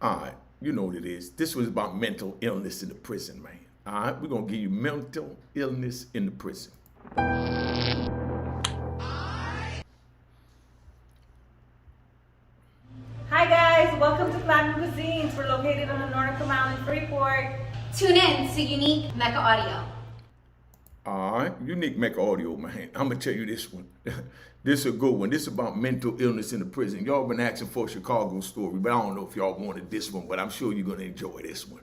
All right, you know what it is. This was about mental illness in the prison, man. All right, we're gonna give you mental illness in the prison. Hi guys, welcome to Platinum Cuisines. We're located on the North Mile in Freeport. Tune in to Unique Mecca Audio. All right, Unique Mecca Audio, man. I'm gonna tell you this one. This is a good one. This is about mental illness in the prison. Y'all been asking for a Chicago story, but I don't know if y'all wanted this one, but I'm sure you're gonna enjoy this one.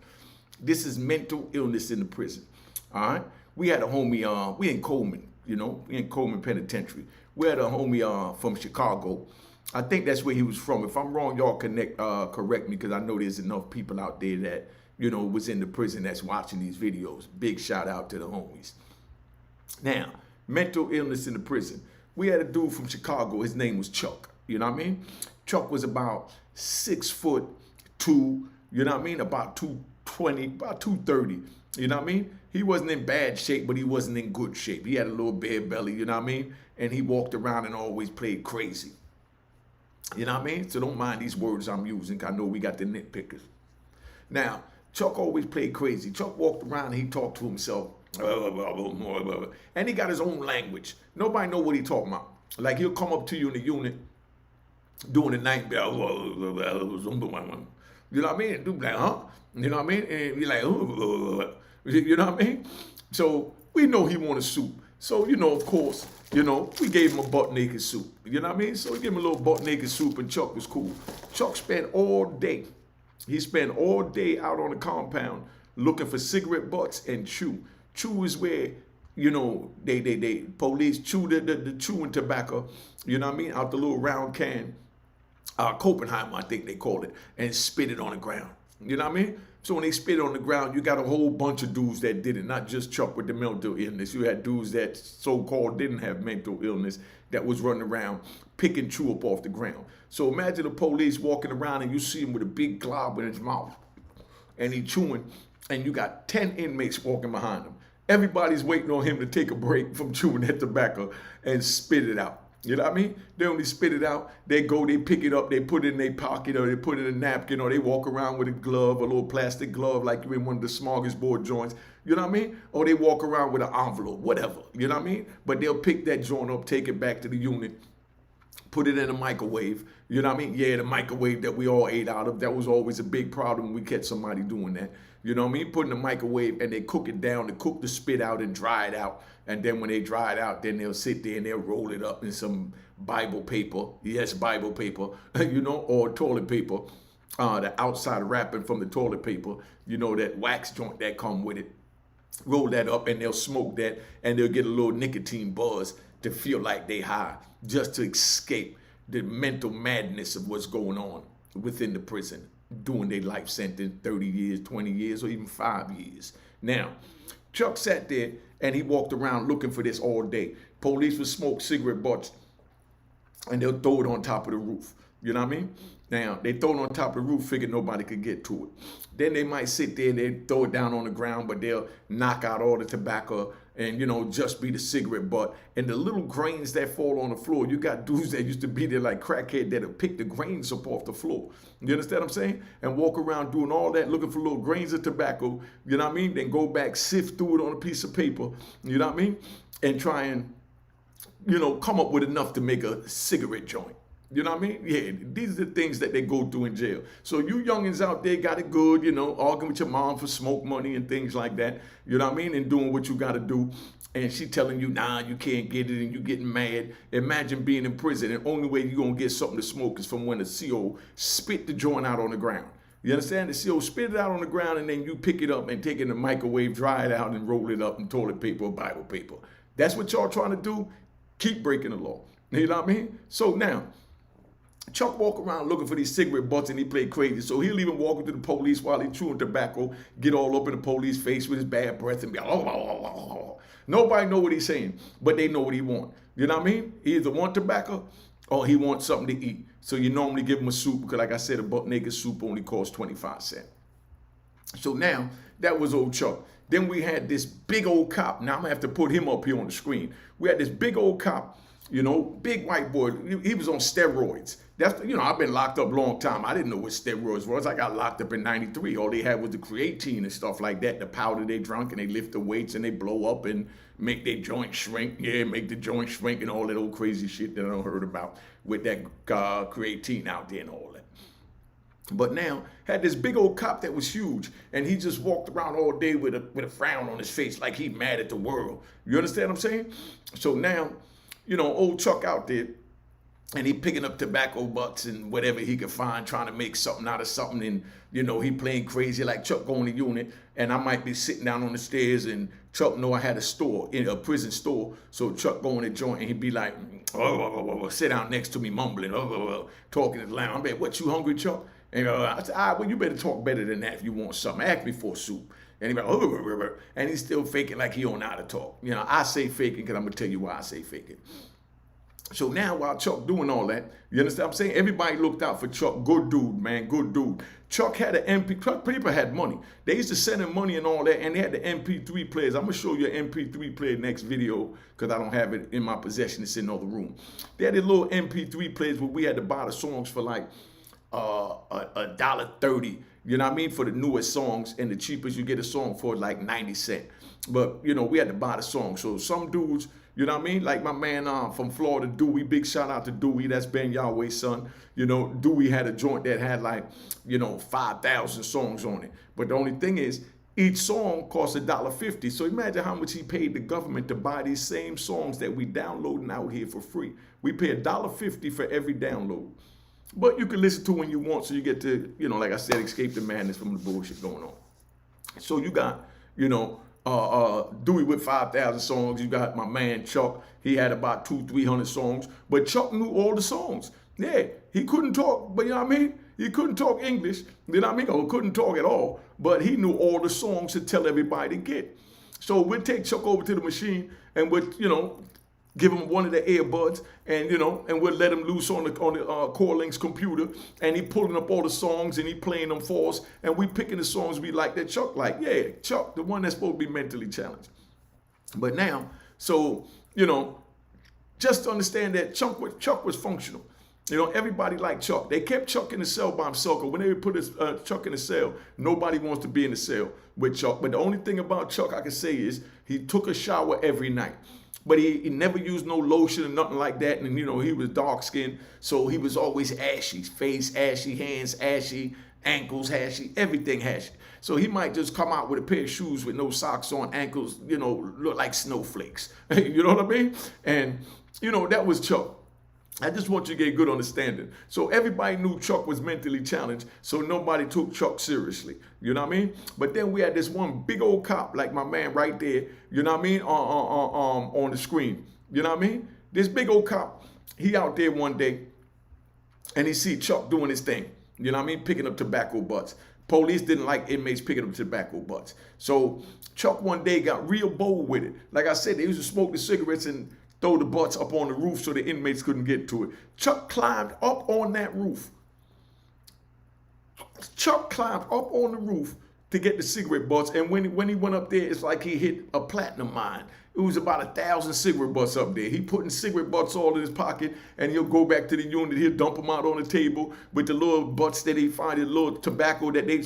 This is mental illness in the prison. All right, we had a homie. We in Coleman, we in Coleman Penitentiary. We had a homie from Chicago. I think that's where he was from. If I'm wrong, y'all correct me, because I know there's enough people out there that was in the prison that's watching these videos. Big shout out to the homies. Now, mental illness in the prison. We had a dude from Chicago. His name was Chuck. You know what I mean? Chuck was about 6'2". You know what I mean? About 220, about 230. You know what I mean? He wasn't in bad shape, but he wasn't in good shape. He had a little bare belly. You know what I mean? And he walked around and always played crazy. You know what I mean? So don't mind these words I'm using, 'cause I know we got the nitpickers. Now, Chuck always played crazy. Chuck walked around and he talked to himself. And he got his own language. Nobody know what he talking about. Like, he'll come up to you in the unit doing the night bell. You know what I mean? And do like, huh? You know what I mean? And be like, you know what I mean? So we know he want a soup. So, of course, we gave him a butt naked soup. You know what I mean? So we gave him a little butt naked soup, and Chuck was cool. Chuck spent all day. He spent all day out on the compound looking for cigarette butts and chew. Chew is where, they police chew the chewing tobacco, you know what I mean, out the little round can, Copenhagen, I think they call it, and spit it on the ground. You know what I mean? So when they spit it on the ground, you got a whole bunch of dudes that did it, not just Chuck with the mental illness. You had dudes that so-called didn't have mental illness that was running around picking chew up off the ground. So imagine the police walking around and you see him with a big glob in his mouth and he chewing, and you got 10 inmates walking behind him. Everybody's waiting on him to take a break from chewing that tobacco and spit it out. You know what I mean? They only spit it out. They go, they pick it up, they put it in their pocket, or they put it in a napkin, or they walk around with a glove, a little plastic glove like you're in one of the smorgasbord joints. You know what I mean? Or they walk around with an envelope, whatever. You know what I mean? But they'll pick that joint up, take it back to the unit, put it in a microwave. You know what I mean? Yeah, the microwave that we all ate out of. That was always a big problem when we catch somebody doing that. You know what I mean? Put in the microwave and they cook it down, to cook the spit out and dry it out. And then when they dry it out, then they'll sit there and they'll roll it up in some Bible paper. Yes, Bible paper, or toilet paper. The outside wrapping from the toilet paper, that wax joint that come with it. Roll that up and they'll smoke that, and they'll get a little nicotine buzz to feel like they high, just to escape the mental madness of what's going on within the prison, doing their life sentence, 30 years, 20 years, or even 5 years. Now, Chuck sat there and he walked around looking for this all day. Police would smoke cigarette butts and they'll throw it on top of the roof. You know what I mean? Now, they throw it on top of the roof, figure nobody could get to it. Then they might sit there and they throw it down on the ground, but they'll knock out all the tobacco and, just be the cigarette butt. And the little grains that fall on the floor, you got dudes that used to be there like crackhead that'll pick the grains up off the floor. You understand what I'm saying? And walk around doing all that, looking for little grains of tobacco, you know what I mean? Then go back, sift through it on a piece of paper, you know what I mean? And try and, come up with enough to make a cigarette joint. You know what I mean? Yeah, these are the things that they go through in jail. So you youngins out there got it good, arguing with your mom for smoke money and things like that. You know what I mean? And doing what you got to do. And she telling you, nah, you can't get it, and you getting mad. Imagine being in prison, and the only way you're going to get something to smoke is from when the CO spit the joint out on the ground. You understand? The CO spit it out on the ground, and then you pick it up and take it in the microwave, dry it out, and roll it up in toilet paper or Bible paper. That's what y'all trying to do? Keep breaking the law. You know what I mean? So now, Chuck walk around looking for these cigarette butts, and he play crazy. So he'll even walk into the police while he chewing tobacco, get all up in the police face with his bad breath and be like, oh. Nobody know what he's saying, but they know what he want. You know what I mean? He either want tobacco or he wants something to eat. So you normally give him a soup, because like I said, a butt naked soup only costs 25 cents. So now, that was old Chuck. Then we had this big old cop. Now I'm going to have to put him up here on the screen. We had this big old cop You know, big white boy. He was on steroids. That's, you know, I've been locked up a long time. I didn't know what steroids was. I got locked up in '93. All they had was the creatine and stuff like that, the powder they drunk, and they lift the weights and they blow up and make their joint shrink. Yeah, make the joint shrink and all that old crazy shit that I don't heard about with that creatine out there and all that. But now had this big old cop that was huge, and he just walked around all day with a frown on his face, like he mad at the world. You understand what I'm saying? So now, you know, old Chuck out there, and he picking up tobacco butts and whatever he could find, trying to make something out of something. And, you know, he playing crazy like Chuck going to unit. And I might be sitting down on the stairs and Chuck know I had a store, in a prison store. So Chuck going to joint and he'd be like, sit down next to me mumbling, talking as loud. I'm like, what, you hungry, Chuck? And I said, well, you better talk better than that if you want something. Ask me for soup. And he's like, and he's still faking like he don't know how to talk. You know, I say faking because I'm going to tell you why I say faking. So now while Chuck doing all that, you understand what I'm saying? Everybody looked out for Chuck. Good dude, man, good dude. Chuck had an MP, Chuck people had money. They used to send him money and all that, and they had the MP3 players. I'm going to show you an MP3 player next video because I don't have it in my possession. It's in another room. They had the little MP3 players where we had to buy the songs for like $1.30. You know what I mean? For the newest songs, and the cheapest you get a song for like 90 cents. But, you know, we had to buy the song. So some dudes, you know what I mean? Like my man from Florida, Dewey, big shout out to Dewey. That's Ben Yahweh's son. You know, Dewey had a joint that had like, you know, 5,000 songs on it. But the only thing is, each song costs $1.50. So imagine how much he paid the government to buy these same songs that we downloading out here for free. We pay $1.50 for every download. But you can listen to when you want, so you get to, you know, like I said, escape the madness from the bullshit going on. So you got, you know, Dewey with 5,000 songs. You got my man Chuck. He had about 200-300 songs. But Chuck knew all the songs. Yeah, he couldn't talk, but you know what I mean? He couldn't talk English, you know what I mean? Or couldn't talk at all. But he knew all the songs to tell everybody to get. So we'd take Chuck over to the machine and we'd, you know, give him one of the earbuds, and you know, and we'll let him loose on the Core Link's computer, and he pulling up all the songs and he playing them for us, and we picking the songs we like that Chuck like. Yeah, Chuck, the one that's supposed to be mentally challenged. But now, so you know, just to understand that Chuck was functional. You know, everybody liked Chuck. They kept Chuck in the cell by himself. When they put Chuck in the cell, nobody wants to be in the cell with Chuck. But the only thing about Chuck I can say is he took a shower every night. But he never used no lotion or nothing like that. And, you know, he was dark skinned. So he was always ashy. Face ashy, hands ashy, ankles ashy, everything ashy. So he might just come out with a pair of shoes with no socks on, ankles, you know, look like snowflakes. You know what I mean? And, you know, that was Chuck. I just want you to get a good understanding. So everybody knew Chuck was mentally challenged, so nobody took Chuck seriously. You know what I mean? But then we had this one big old cop, like my man right there, you know what I mean, on the screen. You know what I mean? This big old cop, he out there one day, and he see Chuck doing his thing. You know what I mean? Picking up tobacco butts. Police didn't like inmates picking up tobacco butts. So Chuck one day got real bold with it. Like I said, they used to smoke the cigarettes and throw the butts up on the roof so the inmates couldn't get to it. Chuck climbed up on that roof. Chuck climbed up on the roof to get the cigarette butts, and when he went up there, it's like he hit a platinum mine. It was about 1,000 cigarette butts up there. He putting cigarette butts all in his pocket, and he'll go back to the unit. He'll dump them out on the table with the little butts that he find, the little tobacco that they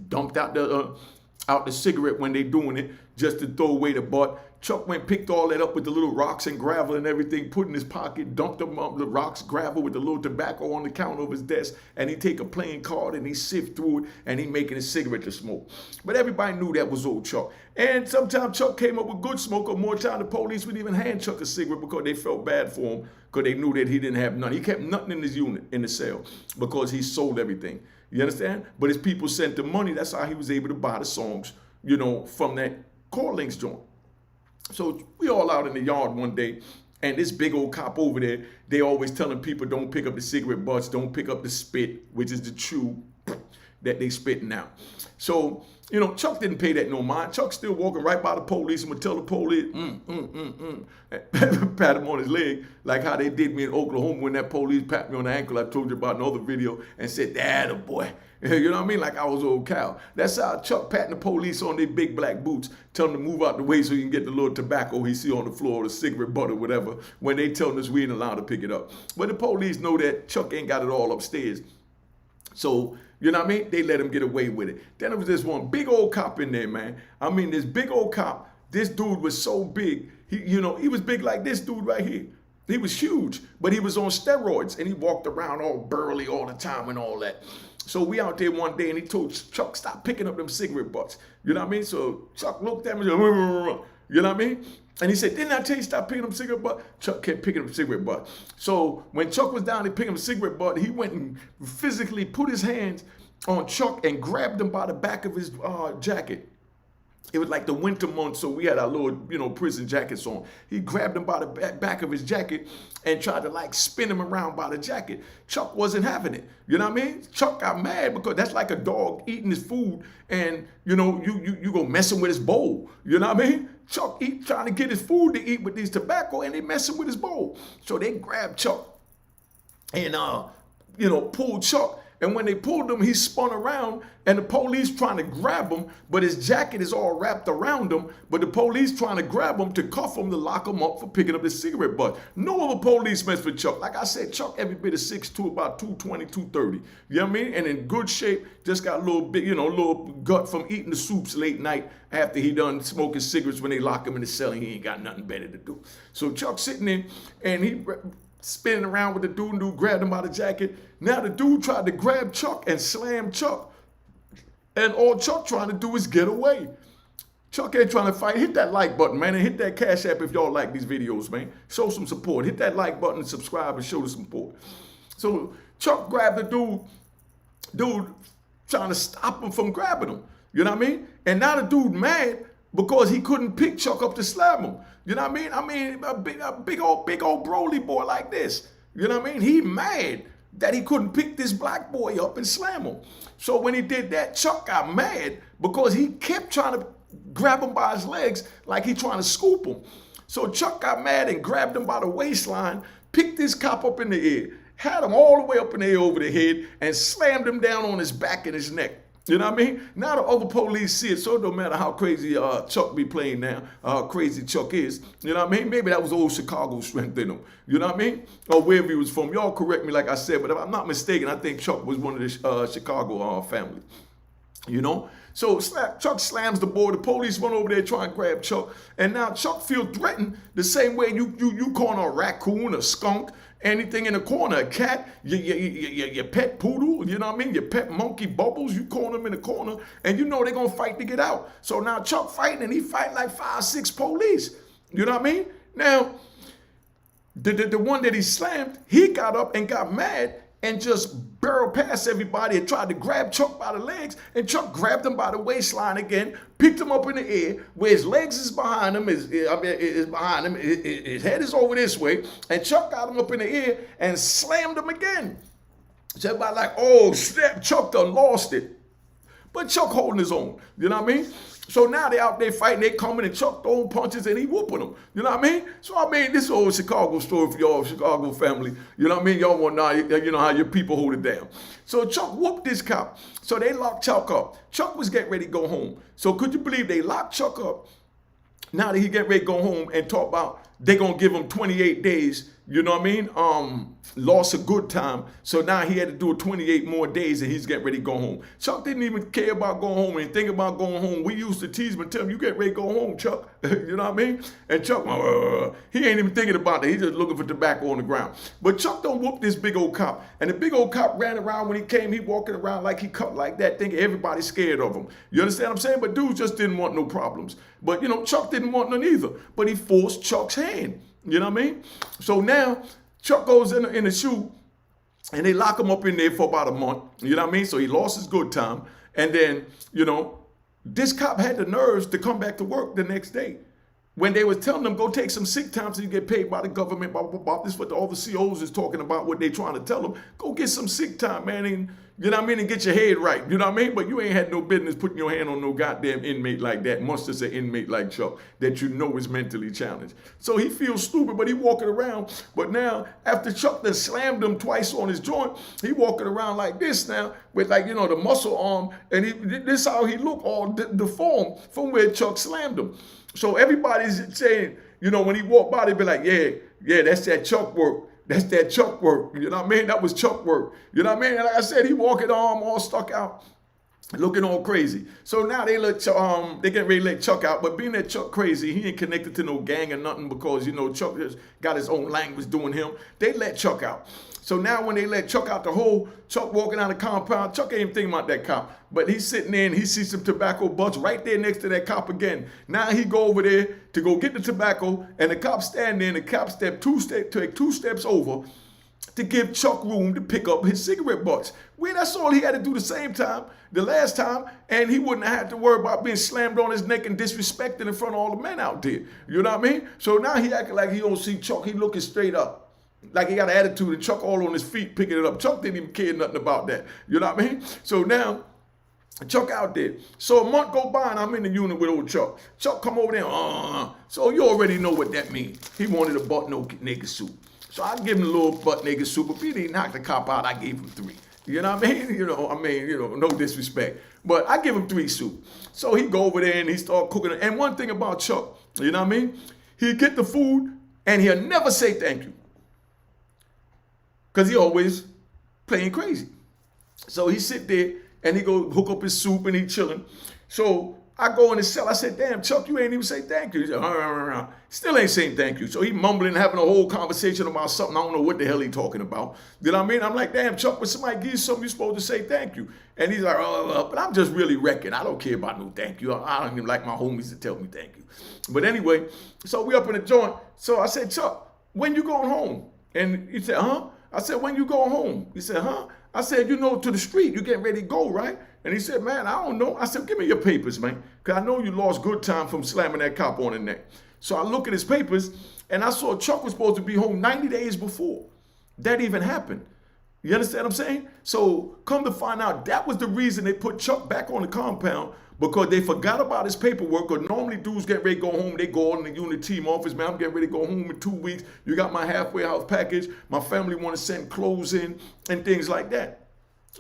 dumped out the cigarette when they doing it, just to throw away the butt. Chuck went, picked all that up with the little rocks and gravel and everything, put in his pocket, dumped them up, the rocks, gravel with the little tobacco on the counter of his desk, and he take a playing card and he sift through it and he making a cigarette to smoke. But everybody knew that was old Chuck. And sometimes Chuck came up with good smoke, or more time the police would even hand Chuck a cigarette because they felt bad for him, because they knew that he didn't have none. He kept nothing in his unit, in the cell, because he sold everything. You understand? But his people sent the money. That's how he was able to buy the songs, you know, from that Core Links joint. So we all out in the yard one day, and this big old cop over there, they always telling people don't pick up the cigarette butts, don't pick up the spit, which is the chew that they spitting out. So, you know, Chuck didn't pay that no mind. Chuck still walking right by the police and would tell the police, pat him on his leg, like how they did me in Oklahoma when that police pat me on the ankle I told you about in another video, and said, "That a boy, You know what I mean? Like I was old Cal. That's how Chuck patting the police on their big black boots, tell them to move out the way so you can get the little tobacco he see on the floor, or the cigarette butt or whatever, when they telling us we ain't allowed to pick it up. But the police know that Chuck ain't got it all upstairs. So, you know what I mean? They let him get away with it. Then there was this one big old cop in there, man. I mean, this big old cop, this dude was so big. He was big like this dude right here. He was huge, but he was on steroids, and he walked around all burly all the time and all that. So we out there one day, and he told Chuck, stop picking up them cigarette butts. You know what I mean? So Chuck looked at me and said, you know what I mean? And he said, didn't I tell you stop picking up cigarette butt? Chuck kept picking up cigarette butt. So when Chuck was down there picking up cigarette butt, he went and physically put his hands on Chuck and grabbed him by the back of his jacket. It was like the winter months, so we had our little, prison jackets on. He grabbed him by the back of his jacket and tried to like spin him around by the jacket. Chuck wasn't having it. You know what I mean? Chuck got mad because that's like a dog eating his food and, you go messing with his bowl. You know what I mean? Chuck trying to get his food to eat with these tobacco and they messing with his bowl. So they grabbed Chuck and, pulled Chuck. And when they pulled him, he spun around and the police trying to grab him, but his jacket is all wrapped around him. But the police trying to grab him to cuff him to lock him up for picking up his cigarette butt. No other police mess with Chuck. Like I said, Chuck every bit of 6'2", about 220, 230. You know what I mean? And in good shape, just got a little bit, little gut from eating the soups late night after he done smoking cigarettes when they lock him in the cell and he ain't got nothing better to do. So Chuck sitting there and he spinning around with the dude grabbed him by the jacket. Now the dude tried to grab Chuck and slam Chuck. And all Chuck trying to do is get away. Chuck ain't trying to fight. Hit that like button, man, and hit that Cash App if y'all like these videos, man. Show some support. Hit that like button and subscribe and show the support. So Chuck grabbed the dude trying to stop him from grabbing him. You know what I mean? And now the dude mad because he couldn't pick Chuck up to slam him. You know what I mean? A big old Broly boy like this. You know what I mean? He mad that he couldn't pick this black boy up and slam him. So when he did that, Chuck got mad because he kept trying to grab him by his legs like he trying to scoop him. So Chuck got mad and grabbed him by the waistline, picked this cop up in the air, had him all the way up in the air over the head, and slammed him down on his back and his neck. You know what I mean? Now the other police see it, so it don't matter how crazy Chuck be playing now, how crazy Chuck is. You know what I mean? Maybe that was old Chicago strength in him. You know what I mean? Or wherever he was from. Y'all correct me like I said, but if I'm not mistaken, I think Chuck was one of the Chicago family. You know? So Chuck slams the boy. The police run over there trying to grab Chuck. And now Chuck feel threatened the same way you call a raccoon, a skunk, anything in the corner, a cat, your pet poodle, you know what I mean? Your pet monkey Bubbles, you corner them in the corner, and you know they're going to fight to get out. So now Chuck fighting, and he fight like 5, 6 police. You know what I mean? Now, the one that he slammed, he got up and got mad and just barreled past everybody and tried to grab Chuck by the legs, and Chuck grabbed him by the waistline again, picked him up in the air, where his legs is behind him, is behind him, his head is over this way, and Chuck got him up in the air and slammed him again. So everybody like, oh snap, Chuck done lost it. But Chuck holding his own, you know what I mean? So now they out there fighting, they coming and Chuck throwing punches and he whooping them. You know what I mean? So I mean, this old Chicago story for y'all, Chicago family. You know what I mean? Y'all want to know, you know how your people hold it down. So Chuck whooped this cop. So they locked Chuck up. Chuck was getting ready to go home. So could you believe they locked Chuck up? Now that he get ready to go home and talk about they gonna give him 28 days, you know what I mean? Lost a good time. So now he had to do 28 more days and he's getting ready to go home. Chuck didn't even care about going home and think about going home. We used to tease him and tell him, you get ready to go home, Chuck. You know what I mean? And Chuck, he ain't even thinking about it. He's just looking for tobacco on the ground. But Chuck don't whoop this big old cop. And the big old cop ran around when he came. He walking around like he cut like that, thinking everybody's scared of him. You understand what I'm saying? But dude just didn't want no problems. But, Chuck didn't want none either. But he forced Chuck's hand. You know what I mean? So now Chuck goes in the shoe and they lock him up in there for about a month. You know what I mean? So he lost his good time. And then, this cop had the nerves to come back to work the next day. when they was telling them, go take some sick time so you get paid by the government, blah, blah, blah. This is what all the COs is talking about, what they trying to tell them. Go get some sick time, man, and you know what I mean, and get your head right. You know what I mean? But you ain't had no business putting your hand on no goddamn inmate like that, much as an inmate like Chuck, that you know is mentally challenged. So he feels stupid, but he walking around. But now, after Chuck done slammed him twice on his joint, he walking around like this now, with like, you know, the muscle arm, and this how he look, all deformed from where Chuck slammed him. So everybody's saying, you know, when he walked by, they be like, yeah, that's that Chuck work. That's that Chuck work. You know what I mean? That was Chuck work. You know what I mean? And like I said, he walking arm all stuck out, looking all crazy. So now they getting ready to let Chuck out, but being that Chuck crazy, he ain't connected to no gang or nothing because, you know, Chuck just got his own language doing him. They let Chuck out. So now when they let Chuck out the hole, Chuck walking out the compound, Chuck ain't even thinking about that cop. But he's sitting there and he sees some tobacco butts right there next to that cop again. Now he go over there to go get the tobacco, and the cop stand there, and the cop take two steps over to give Chuck room to pick up his cigarette butts. Well, that's all he had to do the last time, and he wouldn't have had to worry about being slammed on his neck and disrespected in front of all the men out there. You know what I mean? So now he acting like he don't see Chuck. He looking straight up. Like he got an attitude, and Chuck all on his feet picking it up. Chuck didn't even care nothing about that. You know what I mean? So now, Chuck out there. So a month go by and I'm in the unit with old Chuck. Chuck come over there, So you already know what that means. He wanted a butt naked suit. So I give him a little butt naked suit, but if he didn't knock the cop out, I gave him 3. You know what I mean? No disrespect. But I give him 3 suit. So he go over there and he start cooking. And one thing about Chuck, you know what I mean? He'll get the food and he'll never say thank you. Because he always playing crazy. So he sit there and he go hook up his soup and he chilling. So I go in his cell. I said, damn, Chuck, you ain't even say thank you. He said, still ain't saying thank you. So he mumbling, having a whole conversation about something. I don't know what the hell he talking about. You know what I mean? I'm like, damn, Chuck, when somebody gives you something, you're supposed to say thank you. And he's like, but I'm just really wrecking. I don't care about no thank you. I don't even like my homies to tell me thank you. But anyway, so we up in the joint. So I said, Chuck, when you going home? And he said, huh? I said, when you go home? He said, huh? I said, to the street. You getting ready to go, right? And he said, man, I don't know. I said, give me your papers, man. Because I know you lost good time from slamming that cop on the neck. So I look at his papers, and I saw Chuck was supposed to be home 90 days before that even happened. You understand what I'm saying? So come to find out, that was the reason they put Chuck back on the compound, because they forgot about his paperwork. Because normally dudes get ready to go home, they go in the unit team office, man, I'm getting ready to go home in 2 weeks. You got my halfway house package. My family want to send clothes in and things like that.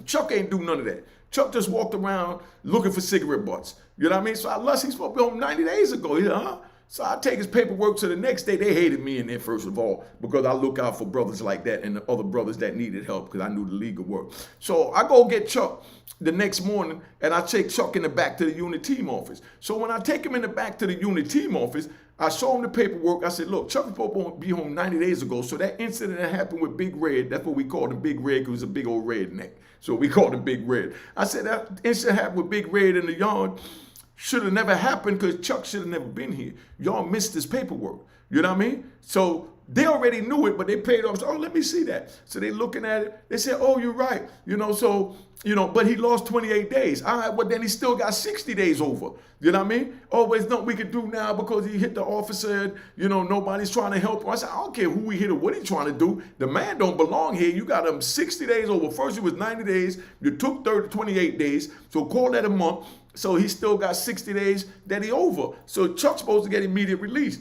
Chuck ain't do none of that. Chuck just walked around looking for cigarette butts. You know what I mean? So he's supposed to be home 90 days ago. He said, huh? So I take his paperwork to the next day. They hated me in there, first of all, because I look out for brothers like that and the other brothers that needed help, because I knew the legal work. So I go get Chuck the next morning, and I take Chuck in the back to the unit team office. So when I take him in the back to the unit team office, I show him the paperwork. I said, look, Chuck was supposed to be home 90 days ago. So that incident that happened with Big Red, that's what we called him Big Red, because he was a big old redneck. So we called him Big Red. I said that incident happened with Big Red in the yard should have never happened, because Chuck should have never been here. Y'all missed this paperwork. You know what I mean? So they already knew it, but they paid off. So, let me see that. So they looking at it. They said, oh, you're right. But he lost 28 days. All right, well, then he still got 60 days over. You know what I mean? Oh, there's nothing we can do now because he hit the officer. Nobody's trying to help him. I said, I don't care who he hit or what he's trying to do. The man don't belong here. You got him 60 days over. First it was 90 days. You took 28 days. So call that a month. So he still got 60 days that he over. So Chuck's supposed to get immediate release.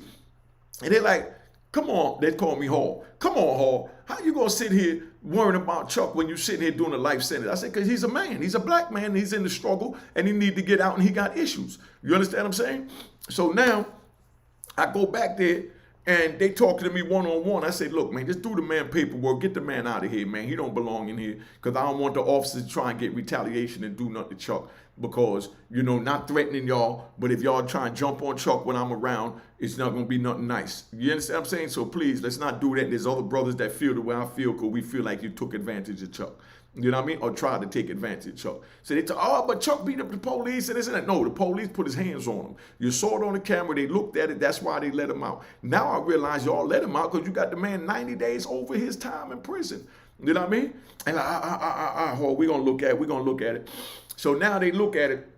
And they're like, come on, they call me Hall. Come on, Hall. How you gonna sit here worrying about Chuck when you sitting here doing a life sentence? I said, because he's a man. He's a black man. He's in the struggle, and he need to get out, and he got issues. You understand what I'm saying? So now I go back there, and they talking to me one-on-one. I say, look, man, just do the man paperwork. Get the man out of here, man. He don't belong in here, because I don't want the officers to try and get retaliation and do nothing to Chuck. Because, not threatening y'all, but if y'all try and jump on Chuck when I'm around, it's not going to be nothing nice. You understand what I'm saying? So please, let's not do that. There's other brothers that feel the way I feel, because we feel like you took advantage of Chuck. You know what I mean? Or tried to take advantage of Chuck. So they talk, but Chuck beat up the police and this and that. No, the police put his hands on him. You saw it on the camera. They looked at it. That's why they let him out. Now I realize y'all let him out because you got the man 90 days over his time in prison. You know what I mean? And we're going to look at it. So now they look at it,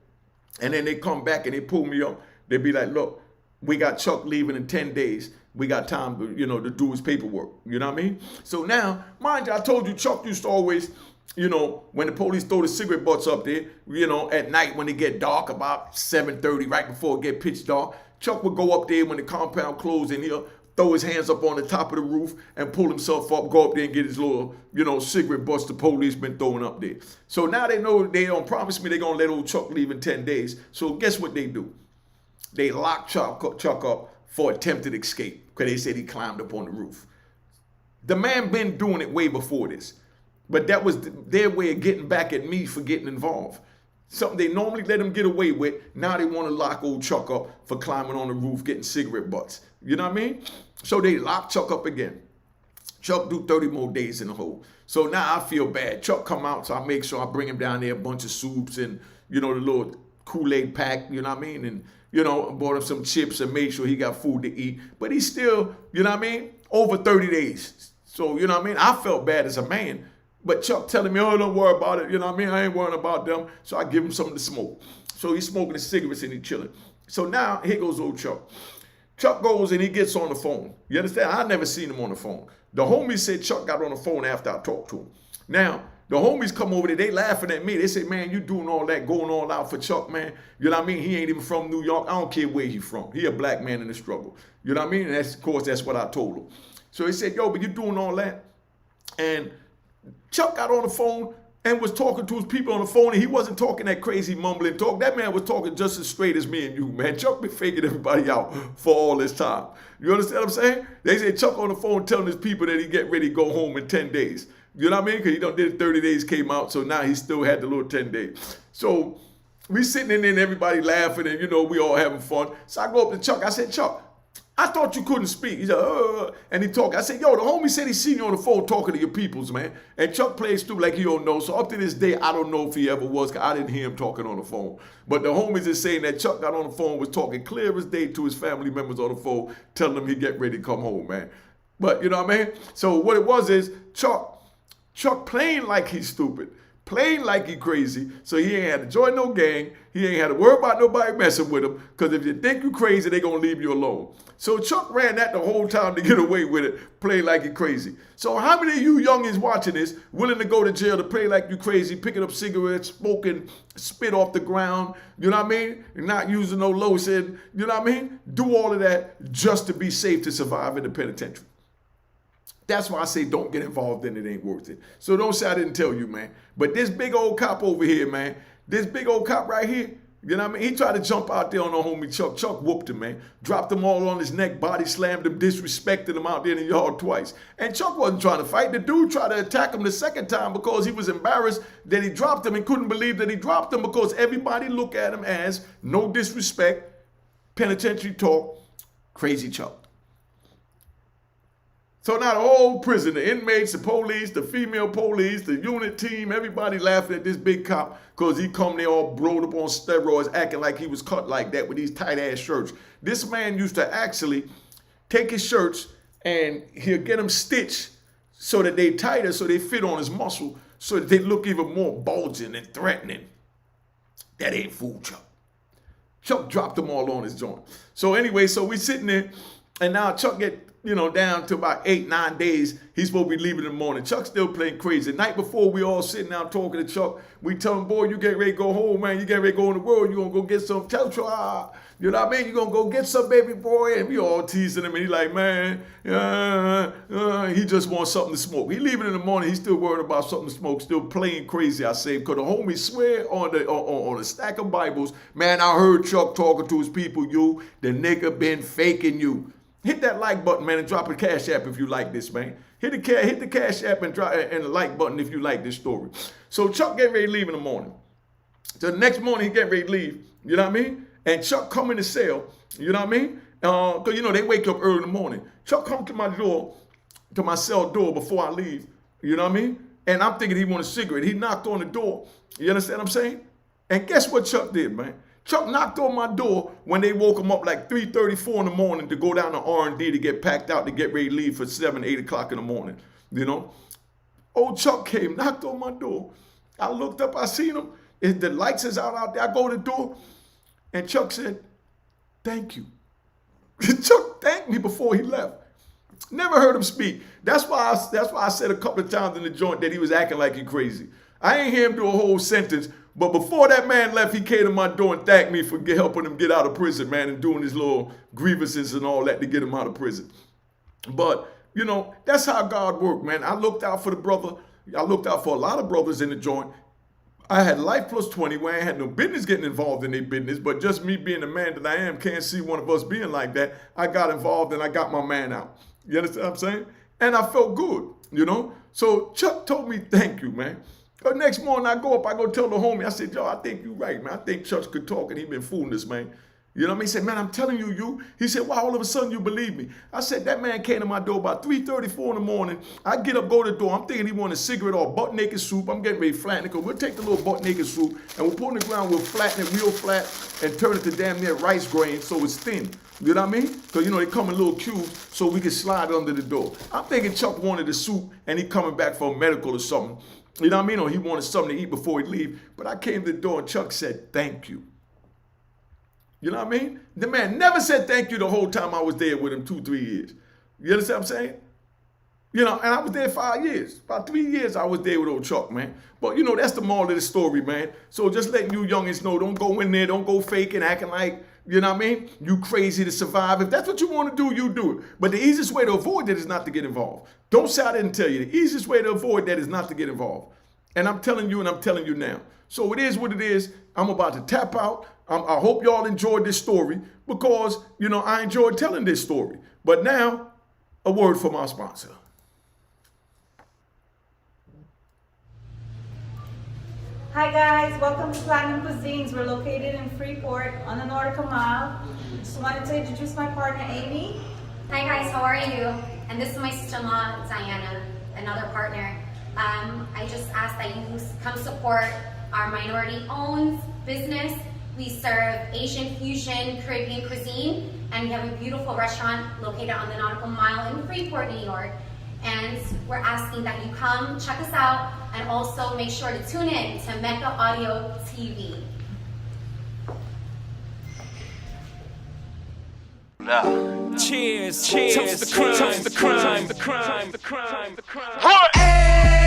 and then they come back and they pull me up. They be like, look, We got Chuck leaving in 10 days. We got time to, to do his paperwork. You know what I mean? So now, mind you, I told you Chuck used to always, when the police throw the cigarette butts up there, at night when it get dark, about 7:30, right before it get pitch dark, Chuck would go up there when the compound closed and he'll throw his hands up on the top of the roof and pull himself up, go up there and get his little, cigarette butts the police been throwing up there. So now they know they don't promise me they're going to let old Chuck leave in 10 days. So guess what they do? They lock Chuck up for attempted escape because they said he climbed up on the roof. The man been doing it way before this. But that was their way of getting back at me for getting involved. Something they normally let him get away with. Now they want to lock old Chuck up for climbing on the roof, getting cigarette butts. You know what I mean? So they lock Chuck up again. Chuck do 30 more days in the hole. So now I feel bad. Chuck come out, so I make sure I bring him down there a bunch of soups and, the little Kool-Aid pack, you know what I mean? And, bought him some chips and made sure he got food to eat. But he's still, over 30 days. So, I felt bad as a man. But Chuck telling me, oh, don't worry about it. I ain't worrying about them. So I give him something to smoke. So he's smoking his cigarettes and he's chilling. So now, here goes old Chuck. Chuck goes and he gets on the phone. You understand? I never seen him on the phone. The homies said Chuck got on the phone after I talked to him. Now, the homies come over there, they laughing at me. They say, man, you doing all that, going all out for Chuck, man. You know what I mean? He ain't even from New York. I don't care where he from. He a black man in the struggle. You know what I mean? And of course, that's what I told him. So he said, yo, but you doing all that? And Chuck got on the phone and was talking to his people on the phone, and he wasn't talking that crazy mumbling talk. That man was talking just as straight as me and you, man. Chuck been faking everybody out for all this time. You understand what I'm saying? They said Chuck on the phone telling his people that he get ready to go home in 10 days. You know what I mean? Because he done did 30 days, came out, so now he still had the little 10 days. So we sitting in there and everybody laughing and, we all having fun. So I go up to Chuck. I said, Chuck, I thought you couldn't speak. He said, and he talked. I said, yo, the homie said he seen you on the phone talking to your peoples, man. And Chuck plays stupid like he don't know. So up to this day, I don't know if he ever was, because I didn't hear him talking on the phone. But the homies is saying that Chuck got on the phone, was talking clear as day to his family members on the phone, telling them he get ready to come home, man. But you know what I mean? So what it was is Chuck playing like he's stupid, playing like he crazy, so he ain't had to join no gang. He ain't had to worry about nobody messing with him, because if you think you crazy, they going to leave you alone. So Chuck ran that the whole time to get away with it, playing like he crazy. So how many of you youngins watching this willing to go to jail to play like you crazy, picking up cigarettes, smoking, spit off the ground, you know what I mean? Not using no lotion, you know what I mean? Do all of that just to be safe to survive in the penitentiary. That's why I say don't get involved in it, ain't worth it. So don't say I didn't tell you, man. But this big old cop over here, man, this big old cop right here, you know what I mean? He tried to jump out there on the homie Chuck. Chuck whooped him, man. Dropped him all on his neck, body slammed him, disrespected him out there in the yard twice. And Chuck wasn't trying to fight. The dude tried to attack him the second time because he was embarrassed that he dropped him and couldn't believe that he dropped him, because everybody looked at him as no disrespect, penitentiary talk, crazy Chuck. So now the whole prison, the inmates, the police, the female police, the unit team, everybody laughing at this big cop because he come there all broed up on steroids, acting like he was cut like that with these tight-ass shirts. This man used to actually take his shirts and he'll get them stitched so that they tighter, so they fit on his muscle, so that they look even more bulging and threatening. That ain't fool Chuck. Chuck dropped them all on his joint. So anyway, so we sitting there, and now Chuck get down to about 8-9 days. He's supposed to be leaving in the morning. Chuck's still playing crazy. The night before, we all sitting down talking to Chuck. We tell him, boy, you get ready to go home, man. You get ready to go in the world. You going to go get some. Tell Chuck, you know what I mean? You going to go get some, baby boy. And we all teasing him. And he like, man, he just wants something to smoke. He leaving in the morning. He's still worried about something to smoke. Still playing crazy, I say. Because the homie swear on a stack of Bibles, man, I heard Chuck talking to his people, the nigga been faking you. Hit that like button, man, and drop a cash app if you like this, man. Hit the cash app and the like button if you like this story. So Chuck get ready to leave in the morning. So the next morning he get ready to leave, you know what I mean? And Chuck come in the cell, you know what I mean? Because, they wake up early in the morning. Chuck come to my cell door before I leave, you know what I mean? And I'm thinking he want a cigarette. He knocked on the door, you understand what I'm saying? And guess what Chuck did, man? Chuck knocked on my door when they woke him up like 3:34 in the morning to go down to R&D to get packed out to get ready to leave for 7, 8 o'clock in the morning, Old Chuck came, knocked on my door. I looked up, I seen him. The lights is out there. I go to the door, and Chuck said, thank you. Chuck thanked me before he left. Never heard him speak. That's why I said a couple of times in the joint that he was acting like he crazy. I ain't hear him do a whole sentence, but before that man left, he came to my door and thanked me for helping him get out of prison, man, and doing his little grievances and all that to get him out of prison. But, you know, that's how God worked, man. I looked out for the brother. I looked out for a lot of brothers in the joint. I had Life Plus 20 where I had no business getting involved in their business, but just me being the man that I am, can't see one of us being like that. I got involved and I got my man out. You understand what I'm saying? And I felt good, you know? So Chuck told me, thank you, man. The next morning I go tell the homie, I said, yo, I think you're right, man. I think Chuck could talk and he been fooling us, man. You know what I mean? He said, man, I'm telling you. He said, why all of a sudden you believe me? I said, that man came to my door about 3:34 in the morning. I get up, go to the door. I'm thinking he wanted a cigarette or butt naked soup. I'm getting ready to flatten it because we'll take the little butt naked soup and we'll put it on the ground, we'll flatten it real flat and turn it to damn near rice grain so it's thin. You know what I mean? Because, you know, they come in little cubes so we can slide it under the door. I'm thinking Chuck wanted a soup and he coming back for a medical or something. You know what I mean? Or he wanted something to eat before he leave. But I came to the door and Chuck said, thank you. You know what I mean? The man never said thank you the whole time I was there with him 2-3 years. You understand what I'm saying? You know, and I was there 5 years. About 3 years I was there with old Chuck, man. But, you know, that's the moral of the story, man. So just letting you youngins know, don't go in there, don't go faking, acting like, you know what I mean? You crazy to survive. If that's what you want to do, you do it. But the easiest way to avoid that is not to get involved. Don't say I didn't tell you. The easiest way to avoid that is not to get involved. And I'm telling you and I'm telling you now. So it is what it is. I'm about to tap out. I hope y'all enjoyed this story because, you know, I enjoyed telling this story. But now, a word from our sponsor. Hi guys, welcome to Platinum Cuisines. We're located in Freeport on the Nordica Mile. Just wanted to introduce my partner, Amy. Hi guys, how are you? And this is my sister-in-law, Diana, another partner. I just ask that you come support our minority-owned business. We serve Asian fusion, Caribbean cuisine, and we have a beautiful restaurant located on the Nautical Mile in Freeport, New York. And we're asking that you come check us out and also make sure to tune in to Mecca Audio TV. Cheers, cheers, toast the crime, toast the crime, the crime, the crime, the crime.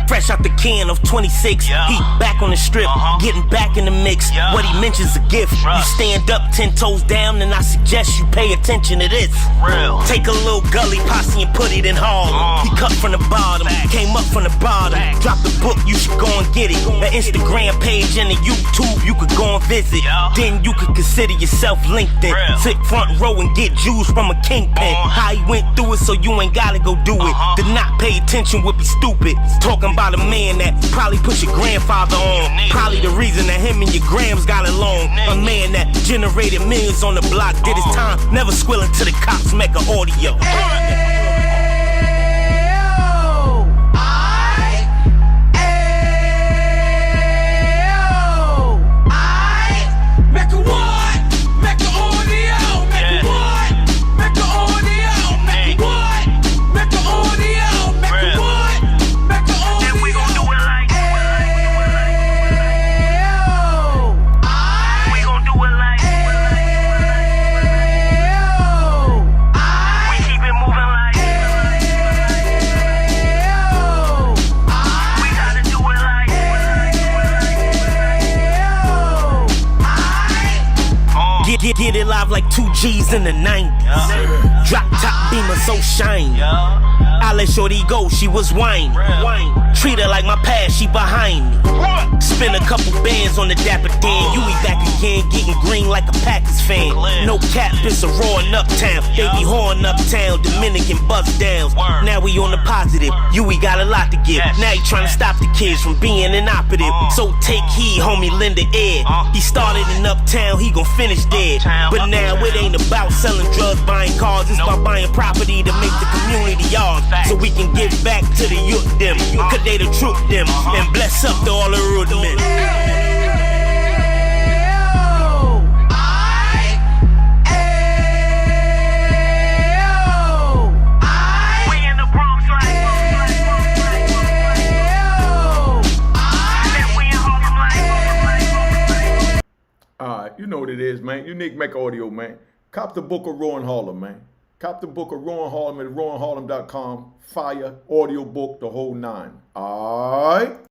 Fresh out the can of 26, yeah. Heat back on the strip, getting back in the mix. Yeah. What he mentions a gift. You stand up 10 toes down, and I suggest you pay attention to this. Real. Take a little gully posse and put it in Harlem. He cut from the bottom, came up from the bottom. Drop the book, you should go and get it. The Instagram page and the YouTube, you could go and visit. Yeah. Then you could consider yourself LinkedIn. Sit front row and get Jews from a kingpin. How he went through it, so you ain't gotta go do it. To not pay attention would be stupid. Talking about a man that probably put your grandfather on. Probably the reason that him and your grams got along. A man that generated millions on the block, did his time, never squilling to the cops, Mecca Audio. Get it live like 2 G's in the 90s. Drop top beamer so shiny. I let shorty go, she was whining. Treat her like my past, she behind me. Spend a couple bands on the dapper Dan. You be back again, getting green like a Packers fan. No cap, it's a roaring uptown. They be horn uptown, Dominican bust downs. Now we on the positive, we got a lot to give. Now he trying to stop the kids from being inoperative. So take heed, homie, lend an ear. He started in uptown, he gon' finish dead. But now it ain't about selling drugs, buying cars. It's about buying property to make the community ours. So we can give back to the youth them. Cause they the truth them. And bless up to all the root men. You know what it is, man. Unique Mecca Audio, man. Cop the book of Rowan Harlem, man. Cop the book of Rowan Harlem at rowanharlem.com. Fire, audio book, the whole nine. All right?